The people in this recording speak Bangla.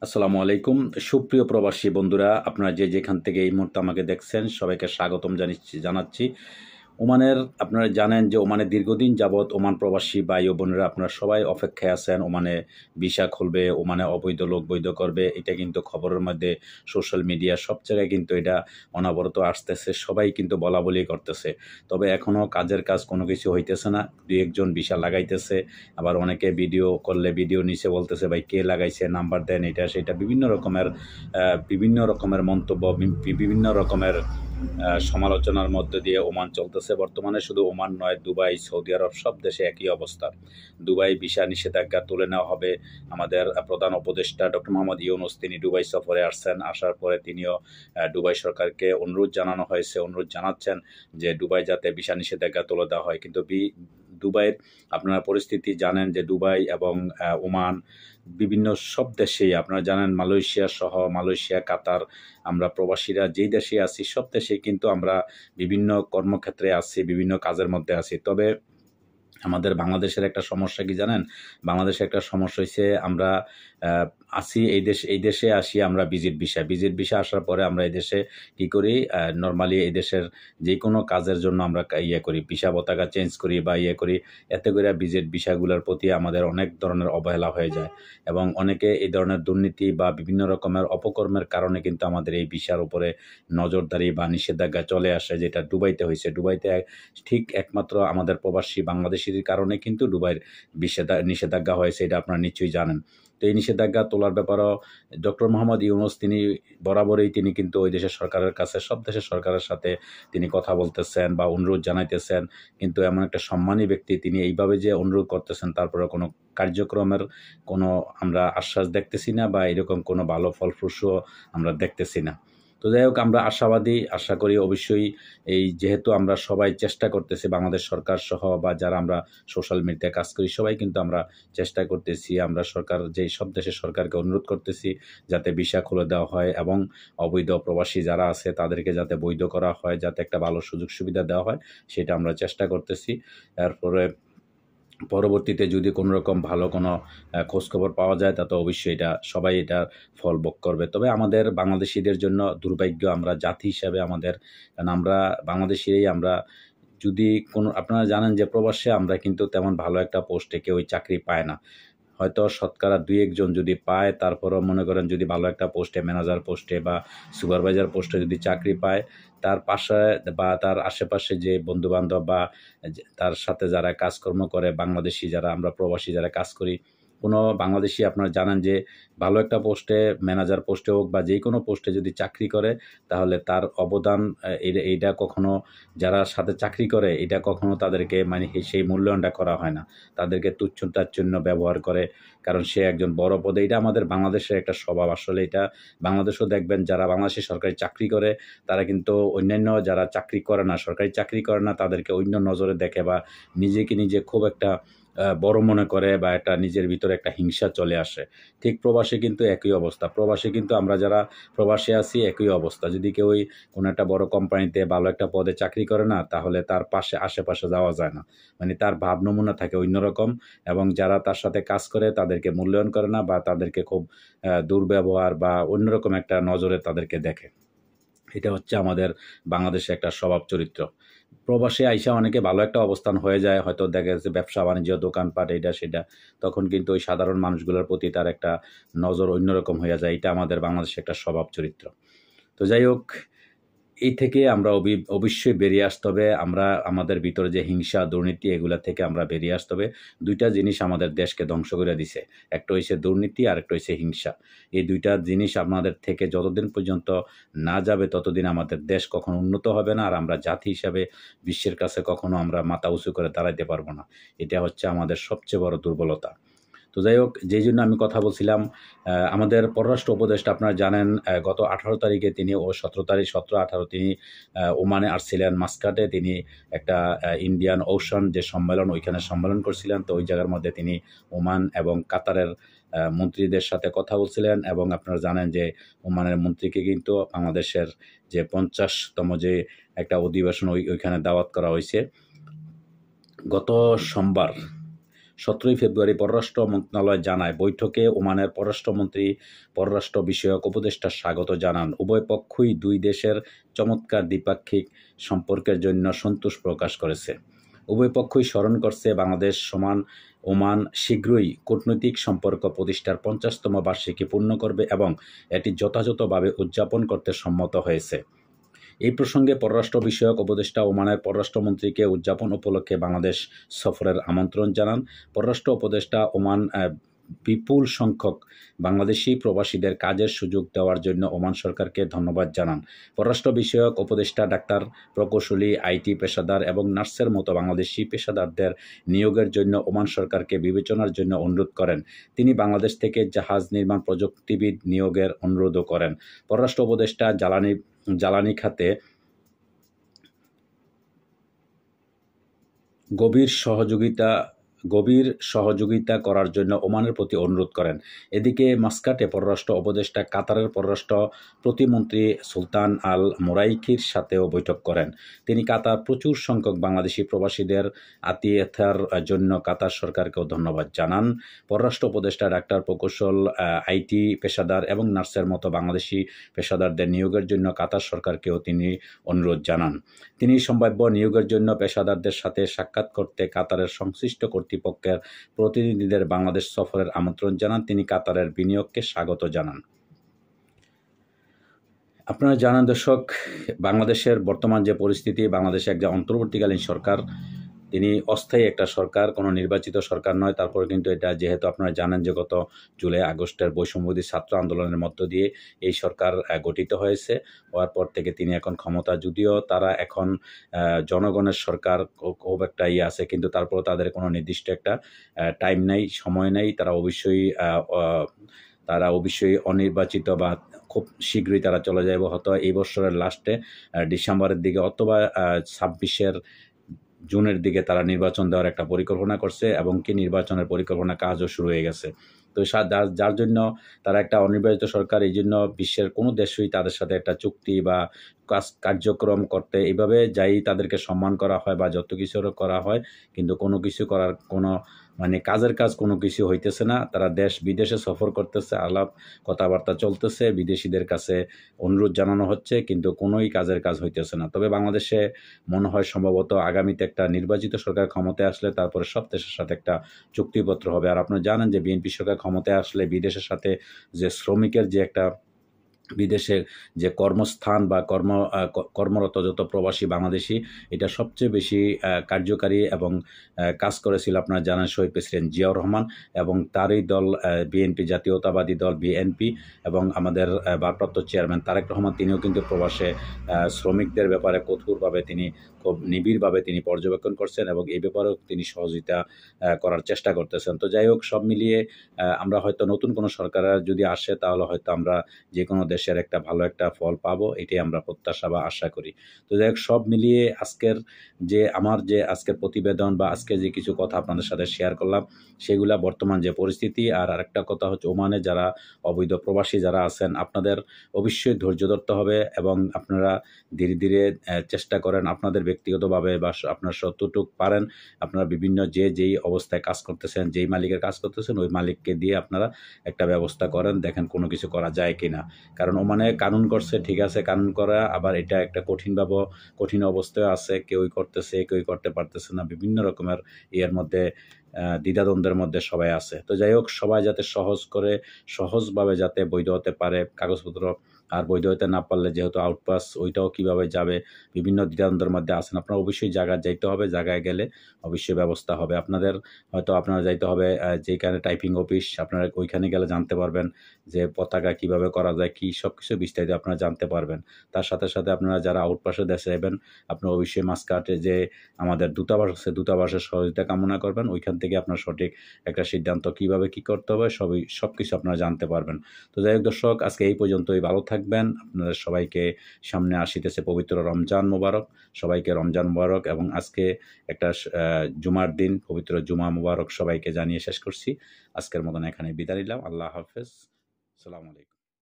আসসালামু আলাইকুম। সুপ্রিয় প্রবাসী বন্ধুরা, আপনারা যে যেখান থেকে এই মুহূর্তে আমাকে দেখছেন সবাইকে স্বাগতম জানাচ্ছি। ওমানের আপনারা জানেন যে ওমানে দীর্ঘদিন যাবৎ ওমান প্রবাসী ভাই ও বোনেরা আপনারা সবাই অপেক্ষায় আছেন। ওমানে ভিসা খুলবে, ওমানে অবৈধ লোক বৈধ করবে। এটা কিন্তু খবরের মধ্যে সোশ্যাল মিডিয়া সব জায়গায় কিন্তু এটা অনবরত আসতেছে। সবাই কিন্তু বলাবলি করতেছে। তবে এখনও কাজের কাজ কোনো কিছু হইতেছে না। দুই একজন ভিসা লাগাইতেছে, আবার অনেকে ভিডিও করলে ভিডিও নিচে বলতেছে ভাই কে লাগাইছে, নাম্বার দেন, এটা সেটা বিভিন্ন রকমের মন্তব্য, বিভিন্ন রকমের সমালোচনার মধ্য দিয়ে ওমান চলতেছে। বর্তমানে শুধু ওমান নয়, দুবাই, সৌদি আরব সব দেশে একই অবস্থা। দুবাই ভিসা নিষেধাজ্ঞা তুলে নেওয়া হবে। আমাদের প্রধান উপদেষ্টা ডক্টর মোহাম্মদ ইউনূস তিনি দুবাই সফরে আসছেন। আসার পরে তিনিও দুবাই সরকারকে অনুরোধ জানাচ্ছেন যে দুবাই যাতে ভিসা নিষেধাজ্ঞা তুলে দেওয়া হয়। কিন্তু দুবাইয়ের আপনারা পরিস্থিতি জানেন যে দুবাই এবং ওমান বিভিন্ন সব দেশেই আপনারা জানেন, মালয়েশিয়া, কাতার, আমরা প্রবাসীরা যেই দেশে আছি সব দেশেই কিন্তু আমরা বিভিন্ন কর্মক্ষেত্রে আছি, বিভিন্ন কাজের মধ্যে আছি। তবে আমাদের বাংলাদেশের একটা সমস্যা কি জানেন? বাংলাদেশে একটা সমস্যা হইছে, আমরা আছি এই দেশে আসি আমরা ভিজিট ভিসা আসার পরে আমরা এই দেশে কি করি, নরমালি এই দেশের যেকোনো কাজের জন্য আমরা করি, ভিসা পতাকা চেঞ্জ করি বা করি। এতে করে ভিজিট ভিসাগুলোর প্রতি আমাদের অনেক ধরনের অবহেলা হয়ে যায় এবং অনেকে এই ধরনের দুর্নীতি বা বিভিন্ন রকমের অপকর্মের কারণে কিন্তু আমাদের এই ভিসার উপরে নজরদারি বা নিষেধাজ্ঞা চলে আসে, যেটা দুবাইতে হয়েছে। দুবাইতে ঠিক একমাত্র আমাদের প্রবাসী বাংলাদেশির কারণে কিন্তু দুবাইয়ের নিষেধাজ্ঞা হয়েছে, এটা আপনারা নিশ্চয়ই জানেন। তো এই নিষেধাজ্ঞা তোলার ব্যাপারেও ডক্টর মোহাম্মদ ইউনূস তিনি বরাবরই তিনি কিন্তু ওই দেশের সরকারের কাছে, সব দেশের সরকারের সাথে তিনি কথা বলতেছেন বা অনুরোধ জানাইতেছেন। কিন্তু এমন একটা সম্মানী ব্যক্তি, তিনি এইভাবে যে অনুরোধ করতেছেন তারপরে কোনো কার্যক্রমের কোনো আমরা আশ্বাস দেখতেছি না বা এরকম কোনো ভালো ফলপ্রসূও আমরা দেখতেছি না। তো যাই হোক, আমরা আশাবাদী, আশা করি অবশ্যই যেহেতু আমরা সবাই চেষ্টা করতেছি, বাংলাদেশ সরকার সহ বা যারা আমরা সোশ্যাল মিডিয়ায় কাজ করি সবাই কিন্তু আমরা চেষ্টা করতেছি, আমরা সব দেশের সরকারকে অনুরোধ করতেছি যাতে ভিসা খুলে দেওয়া হয় এবং অবৈধ প্রবাসী যারা আছে তাদেরকে যাতে বৈধ করা হয়, যাতে একটা ভালো সুযোগ সুবিধা দেওয়া হয়, সেটা আমরা চেষ্টা করতেছি। এরপরে পরবর্তীতে যদি কোনো রকম ভালো কোনো খোঁজখবর পাওয়া যায় তাতে অবশ্যই সবাই এটার ফল ভোগ করবে। তবে আমাদের বাংলাদেশিদের জন্য দুর্ভাগ্য, আমরা জাতি হিসাবে কারণ আমরা বাংলাদেশিরাই আমরা যদি কোনো, আপনারা জানেন যে প্রবাসে আমরা কিন্তু তেমন ভালো একটা পোস্টে কেউই চাকরি পায় না। হয়তো শতকরা ২-১ জন যদি পায়, তারপরেও মনে করেন যদি ভালো একটা পোস্টে, ম্যানেজার পোস্টে বা সুপারভাইজার পোস্টে যদি চাকরি পায়, তার পাশে বা তার আশেপাশে যে বন্ধুবান্ধব বা তার সাথে যারা কাজকর্ম করে, বাংলাদেশি যারা, আমরা প্রবাসী যারা কাজ করি, কোনো বাংলাদেশি আপনারা জানেন যে ভালো একটা পোস্টে, ম্যানেজার পোস্টে হোক বা যে কোনো পোস্টে যদি চাকরি করে, তাহলে তার অবদান এইটা কখনো, যারা সাথে চাকরি করে এটা কখনো তাদেরকে মানে সেই মূল্যায়নটা করা হয় না। তাদেরকে তুচ্ছ-তাচ্ছিল্য ব্যবহার করে, কারণ সে একজন বড় পদে। এটা আমাদের বাংলাদেশের একটা স্বভাব। আসলে এটা বাংলাদেশেও দেখবেন, যারা বাংলাদেশে সরকারি চাকরি করে তারা কিন্তু অন্যান্য যারা সরকারি চাকরি করে না তাদেরকে অন্য নজরে দেখে বা নিজে খুব একটা বড় মনে করে বা একটা নিজের ভিতরে একটা হিংসা চলে আসে। ঠিক প্রবাসে কিন্তু একই অবস্থা। প্রবাসে কিন্তু আমরা যারা প্রবাসে আছি একই অবস্থা। যদি কেউ কোনো একটা বড় কোম্পানিতে ভালো একটা পদে চাকরি করে না, তাহলে তার আশেপাশে যাওয়া যায় না। মানে তার ভাব নমুনা থাকে অন্যরকম এবং যারা তার সাথে কাজ করে তাদেরকে মূল্যায়ন করে না বা তাদেরকে খুব দুর্ব্যবহার বা অন্যরকম একটা নজরে তাদেরকে দেখে। এটা হচ্ছে আমাদের বাংলাদেশে একটা স্বভাব চরিত্র। প্রবাসে আইসা অনেকে ভালো একটা অবস্থান হয়ে যায়, হয়তো দেখা যাচ্ছে ব্যবসা বাণিজ্য, দোকানপাট, এটা সেটা, তখন কিন্তু ওই সাধারণ মানুষগুলোর প্রতি তার একটা নজর অন্যরকম হয়ে যায়। এটা আমাদের বাংলাদেশে একটা স্বভাব চরিত্র। তো যাই হোক, এই থেকে আমরা অবশ্যই বেরিয়ে আসতে হবে। আমরা আমাদের ভিতরে যে হিংসা, দুর্নীতি, এগুলা থেকে আমরা বেরিয়ে আসতে হবে। ২ টা জিনিস আমাদের দেশকে ধ্বংস করে দিছে। একটা হইছে দুর্নীতি, আরেকটা হইছে হিংসা। এই ২ টা জিনিস আমাদের থেকে যতদিন পর্যন্ত না যাবে ততদিন আমাদের দেশ কখনো উন্নত হবে না। আর আমরা জাতি হিসাবে বিশ্বের কাছে কখনো আমরা মাথা উঁচু করে দাঁড়াইতে পারবো না। এটা হচ্ছে আমাদের সবচেয়ে বড় দুর্বলতা। তো যাই হোক, যেই জন্য আমি কথা বলছিলাম, আমাদের পররাষ্ট্র উপদেষ্টা আপনারা জানেন গত ১৮ তারিখে তিনি ১৭-১৮ তিনি ওমানে আসছিলেন, মাস্কাটে। তিনি একটা ইন্ডিয়ান ওশান যে সম্মেলন, ওইখানে সম্মেলন করছিলেন। তো ওই জায়গার মধ্যে তিনি ওমান এবং কাতারের মন্ত্রীদের সাথে কথা বলছিলেন এবং আপনারা জানেন যে ওমানের মন্ত্রীকে কিন্তু বাংলাদেশের যে ৫০তম যে একটা অধিবেশন ওইখানে দাওয়াত করা হয়েছে। গত 17 ফেব্রুয়ারি পররাষ্ট্র মন্ত্রণালয় জানায়, বৈঠকে ওমানের পররাষ্ট্রমন্ত্রী পররাষ্ট্র বিষয়ক উপদেষ্টা স্বাগত জানান। উভয় পক্ষই দুই দেশের চমৎকার দ্বিপাক্ষিক সম্পর্কের জন্য সন্তোষ প্রকাশ করেছে। উভয় পক্ষই স্মরণ করছে, বাংলাদেশ সমান ওমান শীঘ্রই কূটনৈতিক সম্পর্ক প্রতিষ্ঠার 50তম বার্ষিকী পূর্ণ করবে এবং এটি যথাযথভাবে উদযাপন করতে সম্মত হয়েছে। এই প্রসঙ্গে পররাষ্ট্র বিষয়ক উপদেষ্টা ওমানের পররাষ্ট্রমন্ত্রীকে উদযাপন উপলক্ষে বাংলাদেশ সফরের আমন্ত্রণ জানান। পররাষ্ট্র উপদেষ্টা ওমান বিপুল সংখ্যক বাংলাদেশি প্রবাসীদের কাজের সুযোগ দেওয়ার জন্য ওমান সরকারকে ধন্যবাদ জানান। পররাষ্ট্র বিষয়ক উপদেষ্টা ডাক্তার, প্রকৌশলী, আইটি পেশাদার এবং নার্সের মতো বাংলাদেশি পেশাদারদের নিয়োগের জন্য ওমান সরকারকে বিবেচনার জন্য অনুরোধ করেন। তিনি বাংলাদেশ থেকে জাহাজ নির্মাণ প্রযুক্তিবিদ নিয়োগের অনুরোধও করেন। পররাষ্ট্র উপদেষ্টা জ্বালানি খাতে গভীর সহযোগিতা করার জন্য ওমানের প্রতি অনুরোধ করেন। এদিকে মাস্কাটে পররাষ্ট্র উপদেষ্টা কাতারের পররাষ্ট্র প্রতিমন্ত্রী সুলতান আল মোরাইকির সাথেও বৈঠক করেন। তিনি কাতার প্রচুর সংখ্যক বাংলাদেশি প্রবাসীদের আতিথেয়তার জন্য কাতার সরকারকেও ধন্যবাদ জানান। পররাষ্ট্র উপদেষ্টা ডাক্তার, প্রকৌশল, আইটি পেশাদার এবং নার্সের মতো বাংলাদেশি পেশাদারদের নিয়োগের জন্য কাতার সরকারকেও তিনি অনুরোধ জানান। তিনি সম্ভাব্য নিয়োগের জন্য পেশাদারদের সাথে সাক্ষাৎ করতে কাতারের সংশ্লিষ্ট কর্তৃপক্ষের প্রতিনিধিদের বাংলাদেশ সফরের আমন্ত্রণ জানান। তিনি কাতারের বিনিয়োগকে স্বাগত জানান। আপনারা জানেন দর্শক, বাংলাদেশের বর্তমান যে পরিস্থিতি, বাংলাদেশে একটা অন্তর্বর্তীকালীন সরকার, তিনি অস্থায়ী একটা সরকার, কোনো নির্বাচিত সরকার নয়। তারপরে কিন্তু এটা যেহেতু আপনারা জানেন যে গত জুলাই আগস্টের বৈষম্যবিরোধী ছাত্র আন্দোলনের মধ্য দিয়ে এই সরকার গঠিত হয়েছে। হওয়ার পর থেকে তিনি এখন ক্ষমতা, যদিও তারা এখন জনগণের সরকার খুব একটা আছে, কিন্তু তারপরেও তাদের কোনো নির্দিষ্ট একটা টাইম নেই, সময় নেই। তারা অবশ্যই অনির্বাচিত বা খুব শীঘ্রই তারা চলে যাবে, হয়তো এই বছরের লাস্টে ডিসেম্বরের দিকে অথবা 26 জুনের দিকে তারা নির্বাচন দেওয়ার একটা পরিকল্পনা করছে এবং কি নির্বাচনের পরিকল্পনা কাজও শুরু হয়ে গেছে। তো যার জন্য তারা একটা অনির্বাচিত সরকার, এই জন্য বিশ্বের কোনো দেশই তাদের সাথে একটা চুক্তি বা কার্যক্রম করতে এইভাবে যাই তাদেরকে সম্মান করা হয় বা যত কিছু করা হয়, কিন্তু কোনো কিছু করার কোনো কাজের কাজ কোনো কিছু হইতেছে না। তারা দেশ বিদেশে সফর করতেছে, আলাপ কথাবার্তা চলতেছে, বিদেশিদের কাছে অনুরোধ জানানো হচ্ছে, কিন্তু কোনোই কাজের কাজ হইতেছে না। তবে বাংলাদেশে মনে হয় সম্ভবত আগামীতে একটা নির্বাচিত সরকার ক্ষমতায় আসলে তারপরে সব দেশের সাথে একটা চুক্তিপত্র হবে। আর আপনারা জানেন যে বিএনপি সরকার ক্ষমতায় আসলে বিদেশের সাথে যে শ্রমিকের যে একটা বিদেশে যে কর্মস্থান বা কর্মরত যত প্রবাসী বাংলাদেশি, এটা সবচেয়ে বেশি কার্যকারী এবং কাজ করেছিল আপনারা জানেন শহীদ প্রেসিডেন্ট জিয়াউর রহমান এবং তারই দল বিএনপি, জাতীয়তাবাদী দল বিএনপি, এবং আমাদের ভারপ্রাপ্ত চেয়ারম্যান তারেক রহমান, তিনিও কিন্তু প্রবাসে শ্রমিকদের ব্যাপারে কঠোরভাবে তিনি খুব নিবিড়ভাবে তিনি পর্যবেক্ষণ করছেন এবং এই ব্যাপারেও তিনি সহযোগিতা করার চেষ্টা করতেছেন। তো যাই হোক, সব মিলিয়ে আমরা হয়তো নতুন কোনো সরকার যদি আসে তাহলে হয়তো আমরা যে কোনো দেশের একটা ভালো একটা ফল পাবো, এটাই আমরা প্রত্যাশা বা আশা করি। তো যাই হোক, সব মিলিয়ে আমার আজকের প্রতিবেদন বা আজকে যে কিছু কথা আপনাদের সাথে শেয়ার করলাম, সেগুলা বর্তমান যে পরিস্থিতি। আর আরেকটা কথা হচ্ছে, ওমানে যারা অবৈধ প্রবাসী যারা আছেন, আপনাদের অবশ্যই ধৈর্য ধরতে হবে এবং আপনারা ধীরে ধীরে চেষ্টা করেন আপনাদের ব্যক্তিগতভাবে বা আপনার যতটুকু পারেন আপনারা বিভিন্ন যেই অবস্থায় কাজ করতেছেন, যেই মালিকের কাজ করতেছেন, ওই মালিককে দিয়ে আপনারা একটা ব্যবস্থা করেন, দেখেন কোনো কিছু করা যায় কিনা। কারণ ওমানে কানুন করছে, ঠিক আছে, কানুন করা, আবার এটা একটা কঠিন অবস্থায় আছে, কেউই করতেছে, কেউই করতে পারতেছে না, বিভিন্ন রকমের ইয়ের মধ্যে দ্বিধাদ্বন্দ্বের মধ্যে সবাই আছে। তো যাই হোক, সবাই যাতে সহজভাবে যাতে বৈধ হতে পারে কাগজপত্র, আর বৈধ হতে না পারলে যেহেতু আউটপাস ওইটাও কিভাবে যাবে, বিভিন্ন দ্বিধাদ্বন্দ্বের মধ্যে আছেন, আপনারা অবশ্যই জায়গায় যাইতে হবে, জায়গায় গেলে অবশ্যই ব্যবস্থা হবে। আপনারা যাইতে হবে যেখানে টাইপিং অফিস, আপনারা ওইখানে গেলে জানতে পারবেন যে পতাকা কিভাবে করা যায়, কি সব কিছু বিস্তারিত আপনারা জানতে পারবেন। তার সাথে সাথে আপনারা যারা আউটপাসে দেশে যাবেন, আপনারা অবশ্যই মাস্কাটে যে আমাদের দূতাবাস আছে, দূতাবাসের সহযোগিতা কামনা করবেন। ওইখান থেকে আপনার সঠিক একটা সিদ্ধান্ত কিভাবে কি করতে হবে সব কিছু আপনারা জানতে পারবেন। তো যাই হোক দর্শক, আজকে এই পর্যন্তই। ভালো থাকবেন। আপনাদের সবাইকে সামনে আসিতেছে পবিত্র রমজান মোবারক, সবাইকে রমজান মোবারক, এবং আজকে একটা জুমার দিন, পবিত্র জুমা মোবারক সবাইকে জানিয়ে শেষ করছি। আজকের মতন এখানে বিদায় নিলাম। আল্লাহ হাফেজ, আসসালামু আলাইকুম।